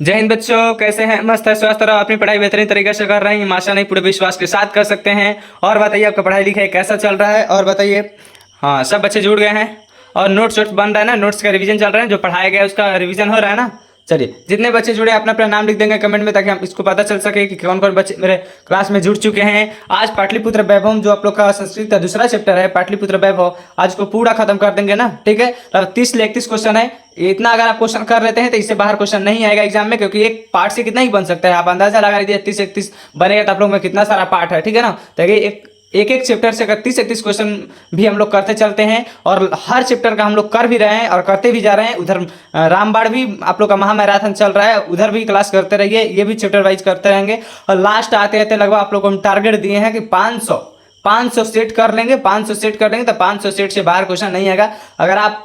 जय हिंद बच्चों, कैसे हैं? मस्त है, स्वस्थ रहो, अपनी पढ़ाई बेहतरीन तरीके से कर रहे हैं, आशा नहीं पूरे विश्वास के साथ कर सकते हैं। और बताइए आपका पढ़ाई लिखाई कैसा चल रहा है? और बताइए, हाँ सब बच्चे जुड़ गए हैं और नोट्स वोट्स बन रहा है ना? नोट्स का रिवीजन चल रहा है, जो पढ़ाया गया है उसका रिवीजन हो रहा है ना? चलिए, जितने बच्चे जुड़े अपना अपना नाम लिख देंगे कमेंट में, ताकि हम इसको पता चल सके कि कौन कौन बच्चे मेरे क्लास में जुड़ चुके हैं। आज पाटलिपुत्र वैभव जो आप लोग का संस्कृत का दूसरा चैप्टर है पाटलिपुत्र वैभव, आज को पूरा खत्म कर देंगे ना? ठीक है, तो 30 से 31 क्वेश्चन है। इतना अगर आप क्वेश्चन कर लेते हैं तो इससे बाहर क्वेश्चन नहीं आएगा एग्जाम में, क्योंकि एक पार्ट से कितना ही बन सकता है, आप अंदाजा लगा लीजिए। 30 31 बनेगा तो आप लोग में कितना सारा पार्ट है, ठीक है ना? तो एक एक चैप्टर से अगर 30 31 क्वेश्चन भी हम लोग करते चलते हैं, और हर चैप्टर का हम लोग कर भी रहे हैं और करते भी जा रहे हैं। उधर रामबाड़ भी आप लोग का महामैराथन चल रहा है, उधर भी क्लास करते रहिए, ये भी चैप्टर वाइज करते रहेंगे। और लास्ट आते आते लगभग आप लोग को हम टारगेट दिए हैं कि 500 सेट कर लेंगे। 500 सेट कर लेंगे तो 500 सेट से बाहर क्वेश्चन नहीं आएगा। अगर आप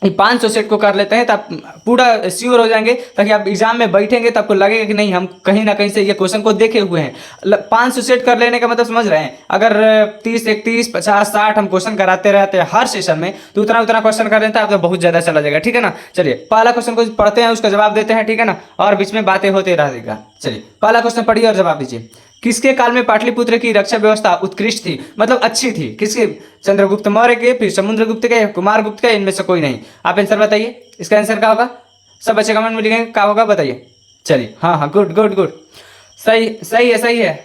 500 सेट को कर लेते हैं तो आप पूरा श्योर हो जाएंगे, ताकि आप एग्जाम में बैठेंगे तो आपको लगेगा कि नहीं, हम कहीं ना कहीं से ये क्वेश्चन को देखे हुए हैं। 500 सेट कर लेने का मतलब समझ रहे हैं? अगर 30 31 50 60 हम क्वेश्चन कराते रहते हैं हर सेशन में, तो उतना उतना क्वेश्चन कर लेते हैं आप तो बहुत ज्यादा चला जाएगा, ठीक है ना? चलिए, पहला क्वेश्चन को पढ़ते हैं, उसका जवाब देते हैं, ठीक है ना? और बीच में बातें होते रहेगा। चलिए, पहला क्वेश्चन पढ़िए और जवाब दीजिए। किसके काल में पाटलिपुत्र की रक्षा व्यवस्था उत्कृष्ट थी, मतलब अच्छी थी? किसके? चंद्रगुप्त मौर्य के, फिर समुद्रगुप्त के, कुमार गुप्त के, इनमें से कोई नहीं। आप आंसर बताइए, इसका आंसर क्या होगा? सब बच्चे कमेंट में लिखेंगे क्या होगा, बताइए। चलिए, हाँ हाँ, गुड गुड गुड, सही सही है, सही है।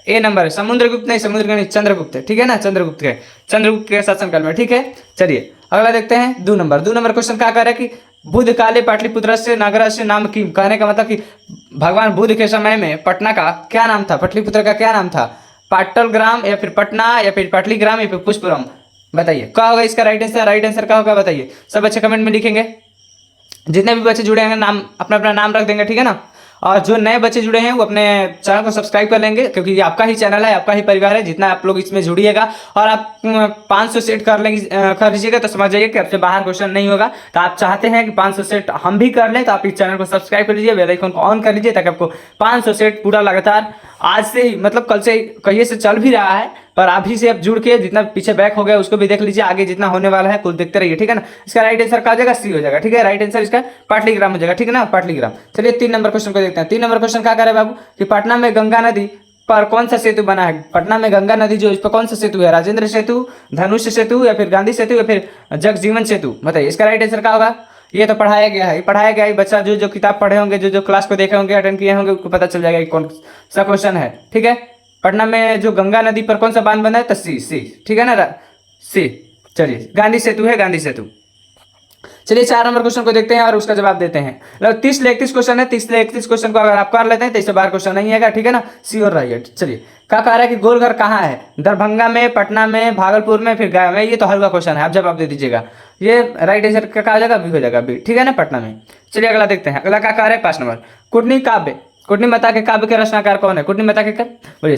ए नंबर है। समुद्रगुप्त नहीं, समुद्रगुप्त नहीं, चंद्रगुप्त है, ठीक है ना? चंद्रगुप्त के शासनकाल में, ठीक है। चलिए अगला देखते हैं। 2 नंबर क्वेश्चन क्या कह रहा है कि बुद्ध काले पाटलिपुत्र से नगर से नाम की, कहने का मतलब कि भगवान बुद्ध के समय में पटना का क्या नाम था, पाटलिपुत्र का क्या नाम था? पाटलग्राम, या फिर पटना, या फिर पाटलीग्राम, या फिर पुष्परम? बताइए क्या होगा इसका राइट आंसर? राइट आंसर क्या होगा बताइए, सब बच्चे कमेंट में लिखेंगे। जितने भी बच्चे जुड़े हैं नाम अपना अपना नाम रख देंगे, ठीक है ना? और जो नए बच्चे जुड़े हैं वो अपने चैनल को सब्सक्राइब कर लेंगे, क्योंकि ये आपका ही चैनल है, आपका ही परिवार है। जितना आप लोग इसमें जुड़िएगा और आप 500 सेट कर लेंगे, कर लीजिएगा, तो समझ जाइए कि आपसे बाहर क्वेश्चन नहीं होगा। तो आप चाहते हैं कि 500 सेट हम भी कर लें, तो आप इस चैनल को सब्सक्राइब कर लीजिए, बेल आइकन को ऑन कर लीजिए, ताकि आपको 500 सेट पूरा लगातार आज से ही, मतलब कल से कहिए से चल भी रहा है, पर अभी से आप जुड़ के जितना पीछे बैक हो गया उसको भी देख लीजिए, आगे जितना होने वाला है कुल देखते रहिए, ठीक है ना? इसका राइट आंसर क्या हो जाएगा? सी हो जाएगा, ठीक है। राइट आंसर इसका पाटलीग्राम हो जाएगा, ठीक है ना? पाटलीग्राम। चलिए 3 नंबर क्वेश्चन को देखते हैं। 3 नंबर क्वेश्चन क्या करे बाबू कि पटना में गंगा नदी पर कौन सा सेतु बना है? पटना में गंगा नदी जो, इस पर कौन सा सेतु है? राजेंद्र सेतु, धनुष सेतु, या फिर गांधी सेतु, या फिर जगजीवन सेतु? बताइए इसका राइट आंसर क्या होगा? ये तो पढ़ाया गया है, पढ़ाया गया है। बच्चा जो जो किताब पढ़े होंगे, जो जो क्लास को देखे होंगे, अटेंड किए होंगे, उनको पता चल जाएगा कि कौन सा क्वेश्चन है, ठीक है। पटना में जो गंगा नदी पर कौन सा बांध बना है? तो सी, ठीक है ना? सी। चलिए, गांधी सेतु है, गांधी सेतु। चलिए 4 नंबर क्वेश्चन को देखते हैं और उसका जवाब देते हैं। मतलब 30 से 31 क्वेश्चन है, 30 से 31 क्वेश्चन को अगर आप कर लेते हैं तो इससे बाहर क्वेश्चन नहीं आएगा, ठीक है ना? श्योर रहिए। चलिए, क्या कह रहा है कि गोलघर कहाँ है? दरभंगा में, पटना में, भागलपुर में, फिर गया में? ये तो हल्का क्वेश्चन है, आप जवाब दे दीजिएगा। ये राइट आंसर क्या हो जाएगा? बी हो जाएगा, बी, ठीक है ना? पटना में। चलिए अगला देखते हैं। अगला क्या कह रहा है? 5 नंबर, कुटनी काव्य, कुटनी माता के काव्य के रचनाकार कौन है? कुटनी माता के बोलिए,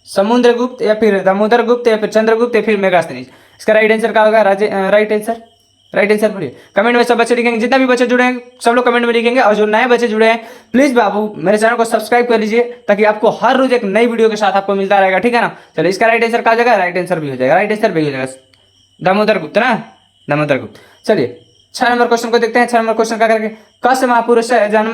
समुद्रगुप्त, या फिर दामोदर गुप्त, या फिर चंद्रगुप्त, या फिर मेगास्थनीज? इसका राइट आंसर क्या होगा? राइट आंसर बोलिए। कमेंट में सब बच्चे लिखेंगे, जितना भी बच्चे जुड़े हैं सब लोग कमेंट में लिखेंगे। और जो नए बच्चे जुड़े हैं प्लीज बाबू मेरे चैनल को सब्सक्राइब कर लीजिए, ताकि आपको हर रोज एक नई वीडियो के साथ आपको मिलता रहेगा, ठीक है ना? चलिए, इसका राइट आंसर क्या हो जाएगा? राइट आंसर भी हो जाएगा, राइट आंसर भी हो जाएगा, दामोदर गुप्त ना, दामोदर गुप्त। चलिए 6 नंबर क्वेश्चन को देखते हैं। 6 नंबर क्वेश्चन का करके, कस महापुरुष जन्म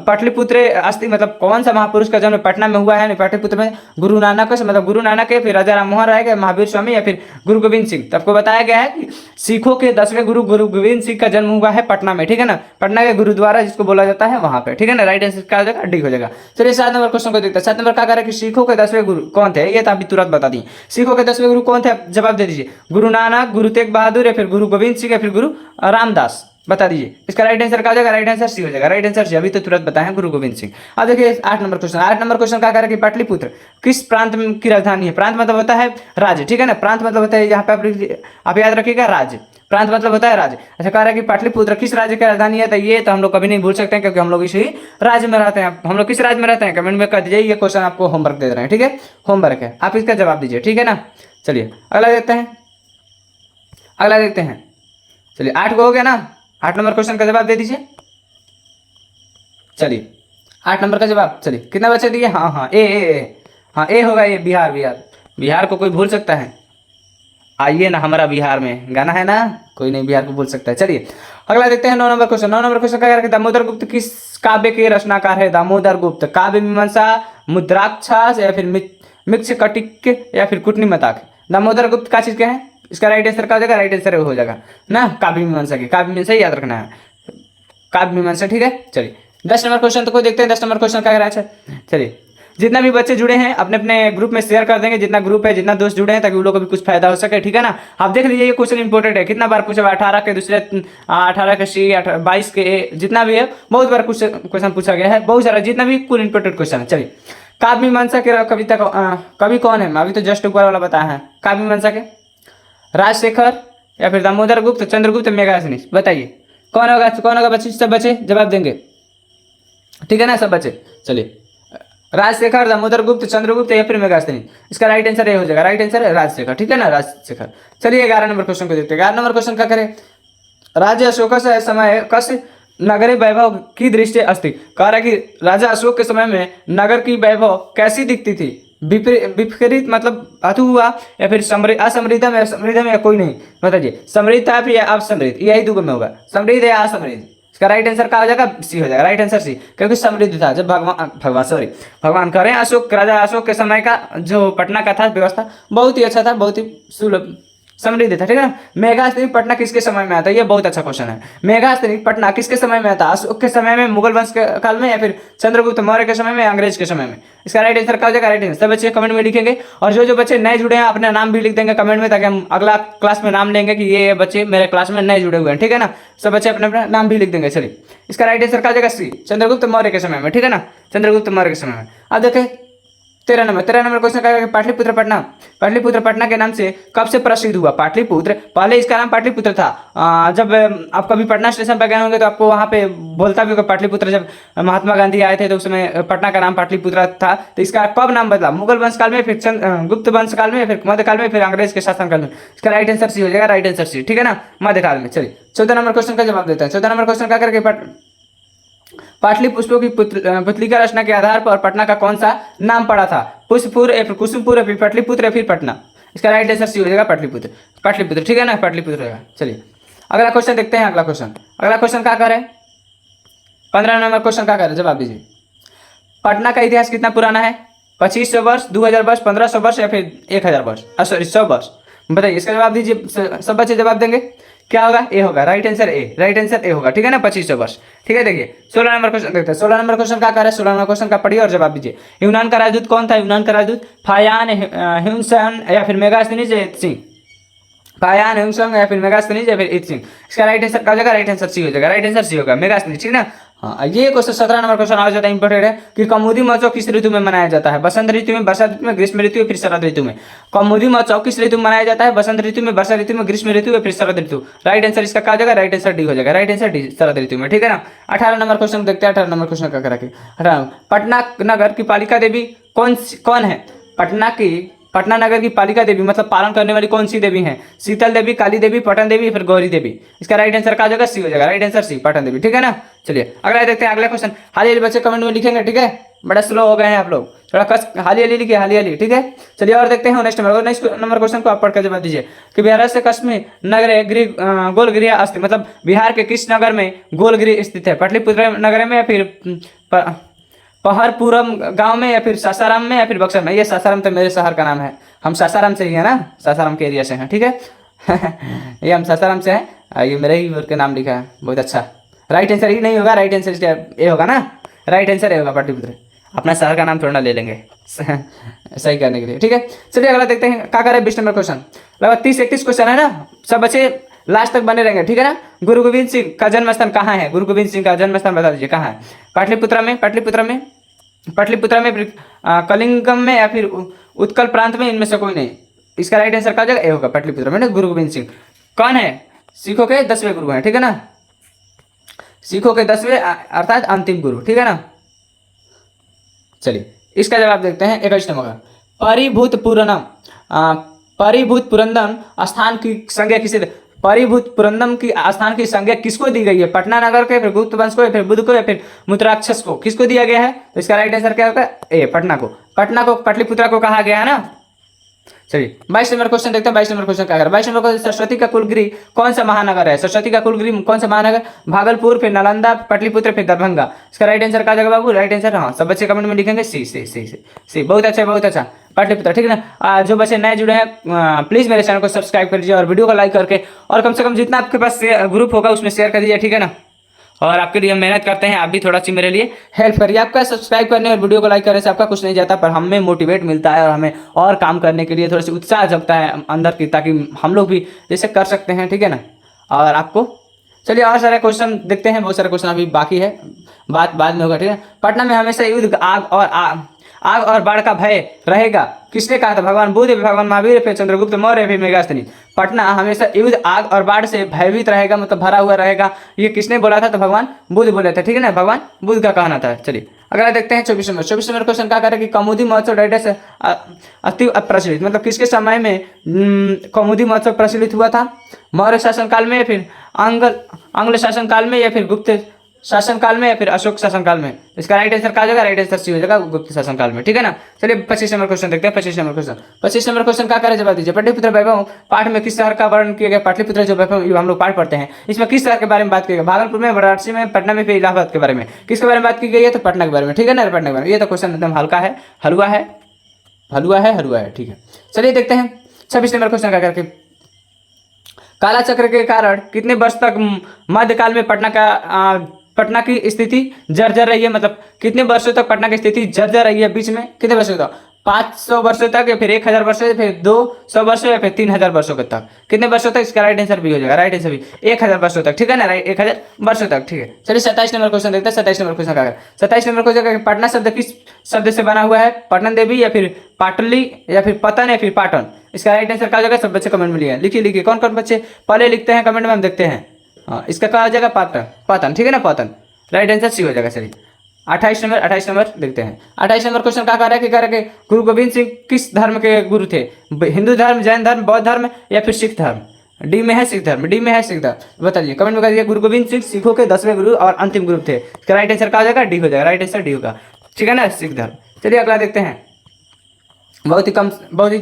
पाटलिपुत्र अस्थि, मतलब कौन सा महापुरुष का जन्म पटना में हुआ है? पाटलिपुत्र में गुरु नानक, मतलब गुरु नानक है, फिर राजा राम मोहन राय के, महावीर स्वामी, या फिर गुरु गोविंद सिंह? तो आपको बताया गया है कि सिखों के 10वें गुरु गुरु गोविंद सिंह का जन्म हुआ है पटना में, ठीक है ना? पटना के गुरुद्वारा जिसको बोला जाता है वहां पे, ठीक है ना? राइट आंसर क्या हो जाएगा? डी हो जाएगा। चलिए 7 नंबर क्वेश्चन को देखते हैं। 7 नंबर क्या कह रहा है कि सिखों के 10वें गुरु कौन थे? ये तो अभी तुरंत बता दिए। सिखों के 10वें गुरु कौन थे? जवाब दे दीजिए। गुरु नानक, गुरु तेग बहादुर, या फिर गुरु गोविंद सिंह, या फिर गुरु रामदास? बता दीजिए इसका राइट आंसर क्या हो जाएगा? राइट आंसर सी हो जाएगा, राइट आंसर सी, अभी तो तुरंत बताए गुरु गोविंद सिंह। अब देखिए 8 नंबर क्वेश्चन। 8 नंबर क्वेश्चन क्या कह रहा है कि पाटलिपुत्र किस प्रांत की राजधानी है? प्रांत मतलब होता है राज्य, ठीक है ना? प्रांत मतलब होता है, यहाँ पे आप याद रखिएगा, राज्य। प्रांत मतलब होता है राज्य। अच्छा, कह रहा है कि पाटलिपुत्र किस राज्य की राजधानी है? तो ये तो हम लोग कभी नहीं भूल सकते हैं, क्योंकि हम लोग इसी राज्य में रहते हैं। हम लोग किस राज्य में रहते हैं? कमेंट में कर दीजिए। ये क्वेश्चन आपको होमवर्क दे रहे हैं, ठीक है? होमवर्क है, आप इसका जवाब दीजिए, ठीक है ना? चलिए अगला देखते हैं, अगला देखते हैं। चलिए 8 को हो गया ना? 8 नंबर क्वेश्चन का जवाब दे दीजिए। चलिए 8 नंबर का जवाब, चलिए कितना बच्चे दिए? हाँ हाँ, ए, हाँ ए होगा, ये बिहार। बिहार को कोई भूल सकता है? आइए ना हमारा बिहार में, गाना है ना, कोई नहीं बिहार को बोल सकता है। चलिए अगला देखते हैं 9 नंबर क्वेश्चन। 9 नंबर क्वेश्चन क्या है, दामोदर गुप्त किस काव्य के रचनाकार है? दामोदर गुप्त काव्य मीमांसा, मुद्राक्षास या फिर मिक्षकटिक या फिर कुटनिमताक। दामोदर गुप्त का चीज क्या है? इसका राइट आंसर क्या हो जाएगा? राइट आंसर हो जाएगा ना काव्य मीमांसा की, काव्य मीमांसा याद रखना है, काव्य मीमांसा, ठीक है। चलिए 10 नंबर क्वेश्चन तो कोई देखते हैं 10 नंबर क्वेश्चन क्या कह रहा है। चलिए जितना भी बच्चे जुड़े हैं अपने अपने ग्रुप में शेयर कर देंगे, जितना ग्रुप है जितना दोस्त जुड़े हैं, ताकि उन लोगों को भी कुछ फायदा हो सके, ठीक है ना। आप देख लीजिए ये क्वेश्चन इंपॉर्टेंट है, कितना बार पूछा हुआ, 18 के दूसरे 18 के सी 22 के ए, जितना भी है बहुत बार क्वेश्चन पूछा गया है, बहुत सारा, जितना भी कुल इंपॉर्टेंट क्वेश्चन है। चलिए काव्य मीमांसा के कविता कवि कौन है? अभी तो जस्ट ऊपर वाला बताया है। काव्य मीमांसा के राजशेखर या फिर दामोदर गुप्त, चंद्रगुप्त, मेघासनी, बताइए कौन होगा? कौन होगा बच्चे? सब बच्चे जवाब देंगे, ठीक है ना सब बच्चे। चलिए राजशेखर, दामोदर गुप्त, चंद्रगुप्त या फिर मेघासनी। इसका राइट आंसर ये हो जाएगा, राइट आंसर है राजशेखर, ठीक है ना, राजशेखर। चलिए 11 नंबर क्वेश्चन को देखते हैं। 11 नंबर क्वेश्चन क्या करें, राजा अशोक से समय कस नगरे वैभव की दृष्टि अस्ति। कह रहा है कि राजा अशोक के समय में नगर की वैभव कैसी दिखती थी? विपरीत मतलब अथु हुआ या फिर असमृद्ध में, समृद्ध में या कोई नहीं, बताइए समृद्ध था या असमृद्ध, यही दो में होगा, समृद्ध या असमृद्ध। इसका राइट आंसर क्या हो जाएगा? सी हो जाएगा, राइट आंसर सी, क्योंकि समृद्ध था जब भगवान कह रहे हैं अशोक, राजा अशोक के समय का जो पटना का था व्यवस्था बहुत ही अच्छा था, बहुत ही सुलभ समृद्ध था, ठीक है ना। मेघासनी पटना किसके समय में आता है? ये बहुत अच्छा क्वेश्चन है। मेघासनी पटना किसके समय में आता? अशोक के समय में, मुगल वंश के काल में, या फिर चंद्रगुप्त मौर्य के समय में, अंग्रेज के समय में। इसका राइट आंसर क्या हो जाएगा? राइट आंसर सब बच्चे कमेंट में लिखेंगे, और जो बच्चे नए जुड़े हैं अपने नाम भी लिख देंगे कमेंट में, ताकि हम अगला क्लास में नाम लेंगे कि ये बच्चे मेरे क्लास में नए जुड़े हुए हैं, ठीक है ना। सब बच्चे अपने अपना नाम भी लिख देंगे। चलिए इसका राइट आंसर क्या हो जाएगा? सी, चंद्रगुप्त मौर्य के समय में, ठीक है ना, चंद्रगुप्त मौर्य के समय में। अब देखें 13 नंबर क्वेश्चन क्या है, पाटलिपुत्र पटना। पाटलिपुत्र पटना के नाम से कब से प्रसिद्ध हुआ? पाटलिपुत्र, पहले इसका नाम पाटलिपुत्र था। जब आप कभी पटना स्टेशन पर गए होंगे तो आपको वहाँ पे बोलता भी होगा पाटलिपुत्र। जब महात्मा गांधी आए थे तो उस समय पटना का नाम पाटलिपुत्र था। तो इसका कब नाम बदला? मुगल वंश काल में, फिर गुप्त वंश काल में, फिर मध्यकाल में, फिर अंग्रेज के शासन काल में। इसका राइट आंसर सी हो जाएगा, राइट आंसर सी, ठीक है ना, मध्यकाल में। चलिए 14 नंबर क्वेश्चन का जवाब देते हैं। 14 नंबर क्वेश्चन क्या करके, पाटलिपुत्रों की पुतलिका रचना के आधार पर पटना का कौन सा नाम पड़ा था? पुष्पपुर या फिर कुसुमपुर या फिर पाटलिपुत्र या फिर पटना। इसका राइट आंसर सी हो जाएगा पाटलिपुत्र, पाटलिपुत्र, ठीक है ना, पाटलिपुत्र होगा। चलिए अगला क्वेश्चन देखते हैं। अगला क्वेश्चन क्या कर रहे हैं? 15 नंबर क्वेश्चन क्या कर रहे हैं? जवाब दीजिए। पटना का इतिहास कितना पुराना है? 2500 वर्ष, 2000 वर्ष, 1500 वर्ष या फिर 1000 वर्ष, सॉरी 100 वर्ष, बताइए। इसका जवाब दीजिए, सब बच्चे जवाब देंगे। क्या होगा? ए होगा, right answer A, right answer A होगा, ठीक है ना, 2500 वर्ष, ठीक है। देखिए 16 नंबर क्वेश्चन देखते हैं। 16 नंबर क्वेश्चन क्या कर रहा है? 16 नंबर क्वेश्चन का पढ़िए और जवाब दीजिए। यूनान का राजदूत कौन था? यूनान का राजदूत फायान, ह्यूनसन या फिर मेगास्थनीज या सिंह। फायान, ह्यूनसन या फिर मेगास्थनीज या फिर इत सिंह। इसका राइट आंसर क्या हो जाएगा? राइट आंसर सी हो जाएगा, राइट आंसर सी होगा, मेगास्थनीज, ठीक है ना। हाँ ये क्वेश्चन 17 नंबर क्वेश्चन आ जाता है, इंपॉर्टेंट है कि कौमुदी महोत्सव किस ऋतु में मनाया जाता है? बसंत ऋतु में, वर्षा ऋतु में, ग्रीष्म ऋतु या फिर शरद ऋतु में। कौमुदी महोत्सव किस ऋतु में मनाया जाता है? बसंत ऋतु में, वर्षा ऋतु में, ग्रीष्म ऋतु या फिर शरद ऋतु। राइट आंसर इसका क्या हो जाएगा? राइट आंसर डी हो जाएगा, राइट आंसर डी, शरद ऋतु में, ठीक है ना। 18 नंबर क्वेश्चन देखते हैं। 18 नंबर क्वेश्चन क्या करा के, पटना नगर की पालिका देवी कौन है? पटना नगर की पालिका देवी मतलब पालन करने वाली कौन सी देवी है? शीतल देवी, काली देवी, पटन देवी, फिर गौरी देवी। इसका राइट आंसर क्या हो जाएगा? सी हो जाएगा, right answer C, Patan Devi, ठीक है ना। चलिए अगला देखते हैं। अगला क्वेश्चन हाली बच्चे कमेंट में लिखेंगे, ठीक है, बड़ा स्लो हो गए हैं आप लोग, थोड़ा कस हाली लिखिए, हाली, ठीक है। चलिए और देखते हैं नेक्स्ट नंबर क्वेश्चन को आप पढ़ कर जवाब दीजिए कि बिहार से कश्मीर नगर गोलगिरिया अस्थित, मतलब बिहार के किस नगर में गोलगिरी स्थित है? पाटलिपुत्र नगर में या फिर पहरपुरम गांव में या फिर सासाराम में या फिर बक्सर में? ये सासाराम तो मेरे शहर का नाम है, हम सासाराम से ही है ना, सासाराम के एरिया से हैं, ठीक है। ये हम सासाराम से हैं, ये मेरे ही के नाम लिखा है, बहुत अच्छा। राइट आंसर ही नहीं होगा, राइट आंसर ये होगा ना, राइट आंसर ये होगा पाटलिपुत्र। अपना शहर का नाम थोड़ा ना ले लेंगे सही करने के लिए, ठीक है। चलिए अगला देखते हैं क्या करें। 20 नंबर क्वेश्चन, लगभग 30-31 क्वेश्चन है ना, सब बच्चे लास्ट तक बने रहेंगे, ठीक है ना। गुरु गोविंद सिंह का जन्म स्थान कहाँ है? गुरु गोविंद सिंह का जन्म स्थान बता दीजिए, कहाँ है? पाटलिपुत्र में, कलिंगम में या फिर उत्कल प्रांत में, इनमें से कोई नहीं। इसका राइट आंसर क्या हो जाएगा? ए होगा, पाटलिपुत्र में ना। गुरु गोविंद सिंह कौन है? सिखों के 10वें गुरु हैं, ठीक है ना, सिखों के 10वें अर्थात अंतिम गुरु, ठीक है ना। चलिए इसका जवाब देखते हैं। 21 नंबर परिभूत पुरंदम स्थान की संज्ञा किसे? परिभूत पुरंदम की स्थान की संज्ञा किसको दी गई है? पटना नगर को, फिर गुप्त वंश को, फिर बुद्ध को, या फिर मुद्राक्षस को? किसको दिया गया है? तो इसका राइट आंसर क्या होगा? ए, पटना को। पटना को पाटलिपुत्रा को कहा गया है ना। चलिए 22 नंबर क्वेश्चन देखते हैं। 22 नंबर क्वेश्चन क्या कर 22 नंबर क्वेश्चन, सरस्वती का कुलगृह कौन सा महानगर है? सरस्वती का कुलगृह कौन सा महानगर? भागलपुर, फिर नालंदा, पाटलिपुत्र, फिर दरभंगा। इसका राइट आंसर क्या जाएगा बाबू? राइट आंसर, हाँ सब बच्चे कमेंट में लिखेंगे सी सी सी सी सी। बहुत अच्छा बहुत अच्छा, पाटलिपुत्र, ठीक है ना। जो बच्चे नए जुड़े हैं प्लीज मेरे चैनल को सब्सक्राइब कर दीजिए और वीडियो को लाइक करके, और कम से कम जितना आपके पास ग्रुप होगा उसमें शेयर कर दीजिए, ठीक है ना। और आपके लिए हम मेहनत करते हैं, आप भी थोड़ा सी मेरे लिए हेल्प करिए। आपका सब्सक्राइब करने और वीडियो को लाइक करने से आपका कुछ नहीं जाता, पर हमें मोटिवेट मिलता है और हमें और काम करने के लिए थोड़ा सी उत्साह जगता है अंदर की, ताकि हम लोग भी जैसे कर सकते हैं, ठीक है ना। और आपको चलिए और सारे क्वेश्चन देखते हैं, बहुत सारे क्वेश्चन अभी बाकी है, बात बाद में होगा, ठीक है। पटना में हमेशा युद्ध, आग और बाढ़ का भय रहेगा, किसने कहा था? भगवान बुद्ध, भगवान महावीर, फिर चंद्रगुप्त मौर्य, फिर मेगास्थनी। पटना हमेशा युद्ध, आग और बाढ़ से भयभीत रहेगा, मतलब भरा हुआ रहेगा, ये किसने बोला था? तो भगवान बुद्ध बोले थे, ठीक है ना, भगवान बुद्ध का कहना था। चलिए अगला देखते हैं 24 नंबर। 24 नंबर क्वेश्चन क्या करें कि कौमुदी महोत्सव डायरेक्ट अति प्रचलित, मतलब किसके समय में कौमुदी महोत्सव प्रचलित हुआ था? मौर्य शासन काल में, फिर आंग्ल शासन काल में, या फिर गुप्त शासन काल में, या फिर अशोक शासन काल में। इसका राइट आंसर क्या जाएगा? राइट आंसर सी हो जाएगा, गुप्त शासन काल में, ठीक है ना। चलिए 25 नंबर क्वेश्चन देखते हैं। 25 नंबर क्वेश्चन, 25 नंबर क्वेश्चन क्या करें? जवाब दीजिए। पाटलिपुत्र वैभव पाठ में किस शहर का वर्णन किया गया? पाटलिपुत्र जो वैभव हम लोग पाठ पढ़ते हैं, इसमें किस शहर के बारे में बात की गई? भागलपुर में, वाराणसी में, पटना में, फिर इलाहाबाद के बारे में। किसके बारे में बात की गई है? तो पटना के बारे में, ठीक है ना, पटना के बारे में। ये तो क्वेश्चन एकदम हल्का है, हलवा है, ठीक है। चलिए देखते हैं 26 नंबर क्वेश्चन क्या करके, काला चक्र के कारण कितने वर्ष तक मध्यकाल में पटना की स्थिति जर्जर रही है? मतलब कितने वर्षों तक पटना की स्थिति जर्जर रही है? बीच में कितने वर्षों तक? 500 वर्षों तक, या फिर 1000 वर्षों, फिर 200 वर्षों, या फिर 3000 वर्षों तक? कितने वर्षों तक? इसका राइट आंसर भी हो जाएगा, राइट आंसर भी 1000 वर्षों तक, ठीक है ना, राइट 1000 वर्षों तक, ठीक है। चलिए 27 नंबर क्वेश्चन देखते हैं। 27 नंबर क्वेश्चन का 27 नंबर क्वेश्चन, पटना शब्द किस शब्द से बना हुआ है? पटन देवी, या फिर पाटली, या फिर पतन, या फिर पाटन। इसका राइट आंसर क्या हो जाएगा? सब बच्चे कमेंट में लिखिए कौन कौन बच्चे पहले लिखते हैं कमेंट में, हम देखते हैं। हाँ इसका क्या हो जाएगा? पतन, ठीक है ना, पतन, राइट आंसर सी हो जाएगा। चलिए 28 नंबर देखते हैं। 28 नंबर क्वेश्चन क्या कर रहा है कि कह गुरु गोविंद सिंह किस धर्म के गुरु थे? हिंदू धर्म, जैन धर्म, बौद्ध धर्म, या फिर सिख धर्म? डी में है सिख धर्म, बताइए कमेंट में करिए। गुरु गोविंद सिंह सिखों के 10वें गुरु और अंतिम गुरु थे। इसका राइट आंसर क्या हो जाएगा? डी हो जाएगा, राइट आंसर डी होगा, ठीक है ना, सिख धर्म। चलिए अगला देखते हैं। बहुत ही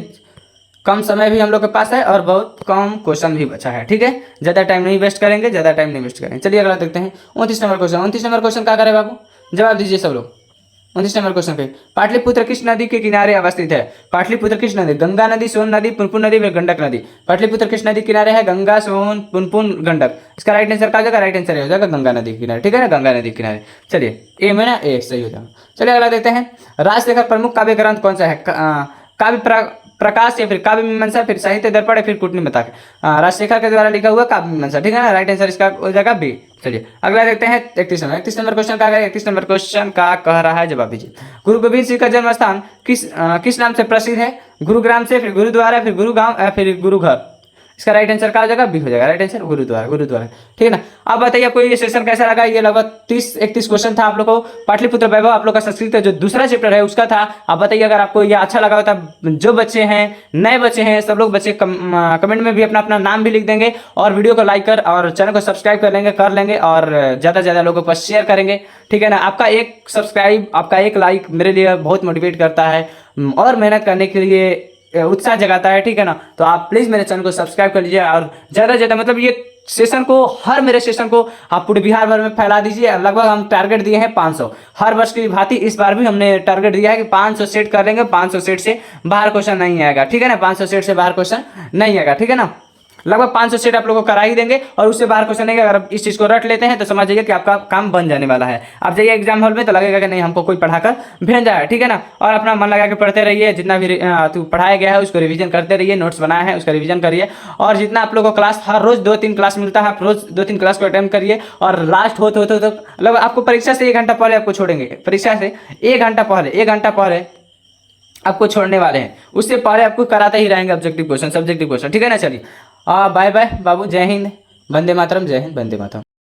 कम समय भी हम लोग के पास है और बहुत कम क्वेश्चन भी बचा है, ठीक है, ज़्यादा टाइम नहीं वेस्ट करेंगे, चलिए अगला देखते हैं 29 नंबर क्वेश्चन। 29 नंबर क्वेश्चन क्या करें बाबू? जवाब दीजिए सब लोग 29 नंबर क्वेश्चन पे। पाटलिपुत्र किस नदी के किनारे अवस्थित है? पाटलिपुत्र किस नदी? गंगा नदी, सोन नदी, पुनपुन नदी, फिर गंडक नदी। पाटलिपुत्र किस नदी किनारे है? गंगा, सोन, पुनपुन, गंडक। इसका राइट आंसर क्या हो जाएगा? राइट आंसर हो जाएगा गंगा नदी के किनारे, ठीक है ना, गंगा नदी के किनारे। चलिए ए में ना ए सही हो जाएगा। चलिए अगला देखते हैं। राजशेखर प्रमुख काव्य ग्रंथ कौन सा है? काव्य प्रकाश, या फिर काव्य मीमांसा, फिर साहित्य दर्पण, या फिर कूटनीति। राजशेखर के द्वारा लिखा हुआ काव्य मीमांसा, ठीक है ना, राइट आंसर इसका हो जाएगा बी। चलिए अगला देखते हैं 31 नंबर क्वेश्चन का। 31 नंबर क्वेश्चन का कह रहा है, जवाब दीजिए। गुरु गोविंद सिंह का जन्म स्थान किस नाम से प्रसिद्ध है? गुरुग्राम से, फिर गुरुद्वारा, फिर गुरुगांव, या फिर गुरुघर। इसका राइट आंसर क्या हो जाएगा? बी हो जाएगा, राइट आंसर गुरुद्वारा, ठीक है ना। अब बताइए आपको ये सेशन कैसा लगा? ये लगभग 30-31 क्वेश्चन था आप लोग को। पाटलिपुत्र वैभव आप लोग का संस्कृत जो दूसरा चैप्टर है उसका था। आप बताइए अगर आपको ये अच्छा लगा होता, जो बच्चे हैं नए बच्चे हैं सब लोग बच्चे कमेंट में भी अपना नाम भी लिख देंगे, और वीडियो को लाइक कर और चैनल को सब्सक्राइब कर लेंगे और ज़्यादा से ज़्यादा लोगों को शेयर करेंगे, ठीक है ना। आपका एक सब्सक्राइब, आपका एक लाइक मेरे लिए बहुत मोटिवेट करता है और मेहनत करने के लिए उत्साह जगाता है, ठीक है ना। तो आप प्लीज़ मेरे चैनल को सब्सक्राइब कर लीजिए और ज़्यादा से ज़्यादा मतलब ये सेशन को, हर मेरे सेशन को आप पूरे बिहार भर में फैला दीजिए। लगभग हम टारगेट दिए हैं 500, हर वर्ष की भांति इस बार भी हमने टारगेट दिया है कि 500 सेट कर लेंगे। 500 सेट से बाहर क्वेश्चन नहीं आएगा, ठीक है ना, 500 सेट से बाहर क्वेश्चन नहीं आएगा, ठीक है ना। लगभग 500 सेट आप लोगों को करा ही देंगे और उससे बाहर क्वेश्चन नहीं। अगर आप इस चीज़ को रट लेते हैं तो समझ जाइए कि आपका काम बन जाने वाला है। आप जाइए एग्जाम हॉल में तो लगेगा कि नहीं हमको कोई पढ़ाकर भेजा है, ठीक है ना। और अपना मन लगा के पढ़ते रहिए, जितना भी पढ़ाया गया है उसको रिवीजन करते रहिए, नोट्स बनाया है उसका रिवीजन करिए। और जितना आप लोगों को क्लास हर रोज 2-3 क्लास मिलता है, आप रोज 2-3 क्लास को अटेंड करिए। और लास्ट हो मतलब आपको परीक्षा से 1 घंटा पहले आपको छोड़ेंगे, परीक्षा से 1 घंटा पहले आपको छोड़ने वाले हैं, उससे पहले आपको कराते ही रहेंगे ऑब्जेक्टिव क्वेश्चन, सब्जेक्टिव क्वेश्चन, ठीक है ना। चलिए बाय बाय बाबू, जय हिंद, वंदे मातरम, जय हिंद, वंदे मातरम।